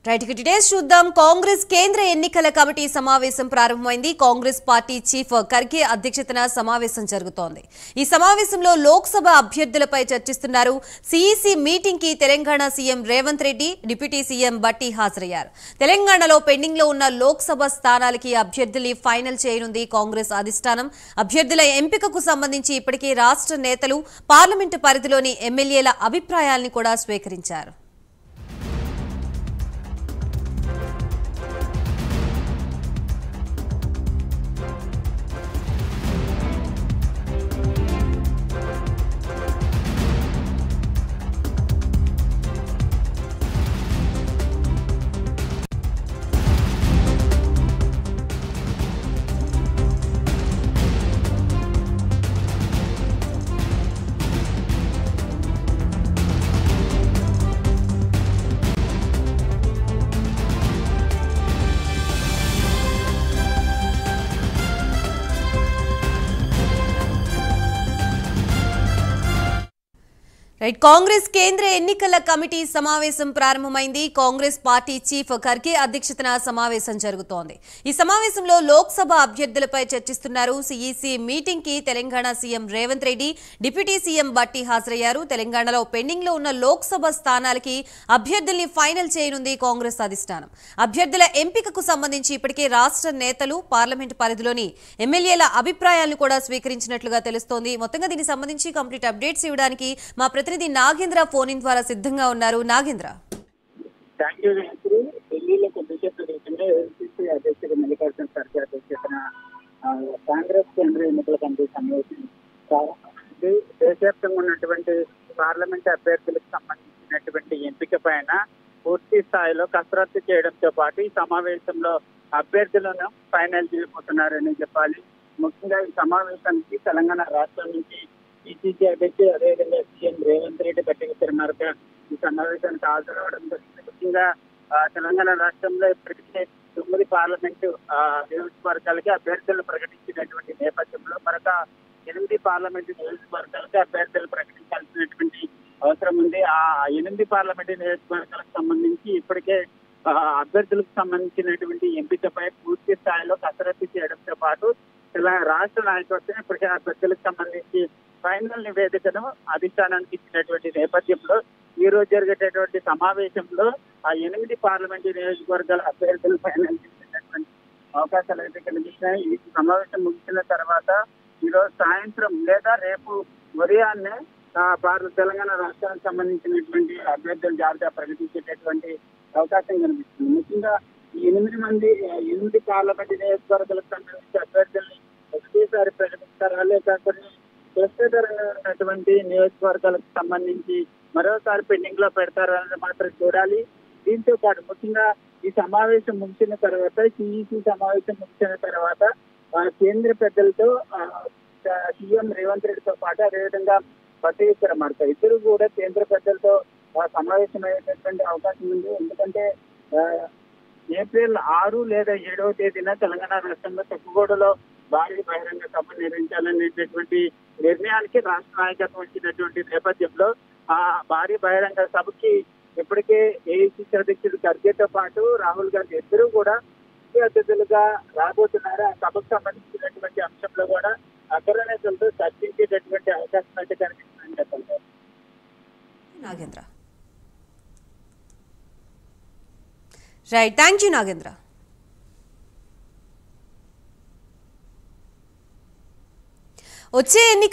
Right కి details చూద్దాం. కాంగ్రెస్ కేంద్ర ఎన్నికల కమిటీ సమావేశం ప్రారంభమైంది. కాంగ్రెస్ పార్టీ చీఫ్ ఖర్గే అధ్యక్షతన సమావేశం జరుగుతోంది. ఈ సమావేశంలో లోక్సభ అభ్యర్థులపై చర్చిస్తున్నారు. సిఈసి మీటింగ్ కి Telangana CM Revanth Reddy, deputy CM బట్టి హాజరయ్యారు. తెలంగాణలో పెండింగ్ లో ఉన్న లోక్సభ స్థానాలకి అభ్యర్థుల్ని ఫైనల్ చేయనుంది కాంగ్రెస్ అధిష్టానం. అభ్యర్థుల ఎంపికకు సంబంధించి ఇప్పటికే రాష్ట్ర నేతలు పార్లమెంటు పరిధిలోని ఎమ్మెల్యేల అభిప్రాయాల్ని కూడా స్వీకరించారు. కాంగ్రెస్ కేంద్ర ఎన్నికల కమిటీ సమావేశం ప్రారంభమైంది. కాంగ్రెస్ పార్టీ చీఫ్ ఖర్గే అధ్యక్షతన సమావేశం జరుగుతోంది. ఈ సమావేశంలో లోక్సభ అభ్యర్థులపై చర్చిస్తున్నారు. సిఈసి మీటింగ్ కి Telangana CM Revanth Reddy, deputy CM బట్టి హాజరయ్యారు. తెలంగాణలో పెండింగ్ లో ఉన్న లోక్సభ స్థానాలకి అభ్యర్థుల్ని ఫైనల్ చేయనుంది కాంగ్రెస్ అధిష్టానం. అభ్యర్థుల ఎంపికకు సంబంధించి ఇప్పటికే రాష్ట్ర నేతలు పార్లమెంటు పరిధిలోని ఎమ్మెల్యేల అభిప్రాయాలను కూడా స్వీకరించినట్లుగా తెలుస్తోంది. మొత్తంగా దీనికి సంబంధించి కంప్లీట్ అప్డేట్స్ ఇవ్వడానికి మా ప్రతినిధి నాగేంద్ర ఫోన్ ఇన్ ద్వారా సిద్ధంగా ఉన్నారు. నాగేంద్ర, ఢిల్లీలో కొద్దిసేపు క్రితమే ఏఐసీసీ అధ్యక్షుడు మల్లికార్జున ఖర్గే అధ్యక్షతన కాంగ్రెస్ కేంద్ర ఎన్నికల కమిటీ సమావేశం ప్రారంభమైంది. దేశవ్యాప్తంగా ఉన్నటువంటి పార్లమెంట్ అభ్యర్థులకు సంబంధించినటువంటి ఎంపిక పైన పూర్తి స్థాయిలో కసరత్తు చేయడంతో పాటు ఈ సమావేశంలో అభ్యర్థులను ఫైనల్ చేయబోతున్నారని చెప్పాలి. ముఖ్యంగా ఈ సమావేశానికి తెలంగాణ రాష్ట్రం నుంచి పిసిసి అధ్యక్షుడు అదేవిధంగా సీఎం రేవంత్ రెడ్డి పట్టికరిమారుగా ఈ సమావేశానికి హాజరవడం జరిగింది. ముఖ్యంగా తెలంగాణ రాష్ట్రంలో ఇప్పటికే 9 పార్లమెంటు నియోజకవర్గాలకి అభ్యర్థులను ప్రకటించినటువంటి నేపథ్యంలో మరొక 8 పార్లమెంటు నియోజకవర్గాలకి అభ్యర్థులు ప్రకటించాల్సినటువంటి అవసరం ఉంది. ఆ 8 పార్లమెంటు నియోజకవర్గాలకు సంబంధించి ఇప్పటికే అభ్యర్థులకు సంబంధించినటువంటి ఎంపికపై పూర్తి స్థాయిలో కసరత్తు చేయడంతో పాటు రాష్ట్ర నాయకత్వం ఇప్పటికే అభ్యర్థులకు సంబంధించి ఫైనల్ నివేదికను అధిష్టానానికి ఇచ్చినటువంటి నేపథ్యంలో ఈ రోజు జరిగేటటువంటి సమావేశంలో ఆ 8 పార్లమెంటు నియోజకవర్గాల అభ్యర్థులు ఫైనల్ చేసేటటువంటి అవకాశాలు అయితే కనిపిస్తున్నాయి. ఈ సమావేశం ముగిసిన తర్వాత ఈరోజు సాయంత్రం లేదా రేపు ఉదయాన్నే తెలంగాణ రాష్ట్రానికి సంబంధించినటువంటి అభ్యర్థుల జాబితా ప్రకటించేటటువంటి అవకాశం కనిపిస్తుంది. ముఖ్యంగా ఈ 8 పార్లమెంటు నియోజకవర్గాలకు సంబంధించి అభ్యర్థుల్ని ఒకేసారి ప్రకటిస్తారా లేక కొన్ని ప్రస్తుతంగా ఉన్నటువంటి నియోజకవర్గాలకు సంబంధించి మరోసారి పెండింగ్ లో పెడతారా అని మాత్రం చూడాలి. దీంతో పాటు ముఖ్యంగా ఈ సమావేశం ముగిసిన తర్వాత సిఈసి సమావేశం ముగిసిన తర్వాత కేంద్ర పెద్దలతో సీఎం రేవంత్ రెడ్డితో పాటు అదేవిధంగా బట్టి విక్రమార్క ఇద్దరు కూడా కేంద్ర పెద్దలతో సమావేశం అయ్యేటటువంటి అవకాశం ఉంది. ఎందుకంటే ఏప్రిల్ 6 లేదా 7వ తేదీన తెలంగాణ రాష్ట్రంలో తొక్కుగూడలో భారీ బహిరంగ సభ నిర్వహించాలనేటటువంటి నిర్ణయానికి రాష్ట్ర నాయకత్వం వచ్చినటువంటి నేపథ్యంలో ఆ భారీ బహిరంగ సభకి ఇప్పటికే ఏఐసీసీ అధ్యక్షుడు ఖర్గేతో పాటు రాహుల్ గాంధీ ఇద్దరు కూడా ముఖ్య అతిథులుగా రాబోతున్నారు. ఆ సభకు సంబంధించినటువంటి అంశంలో కూడా అగ్రనేతలతో చర్చించేటటువంటి అవకాశం అయితే కనిపిస్తుందని చెప్పాలి. Nagendra, right, thank you Nagendra. వచ్చే ఎన్నిక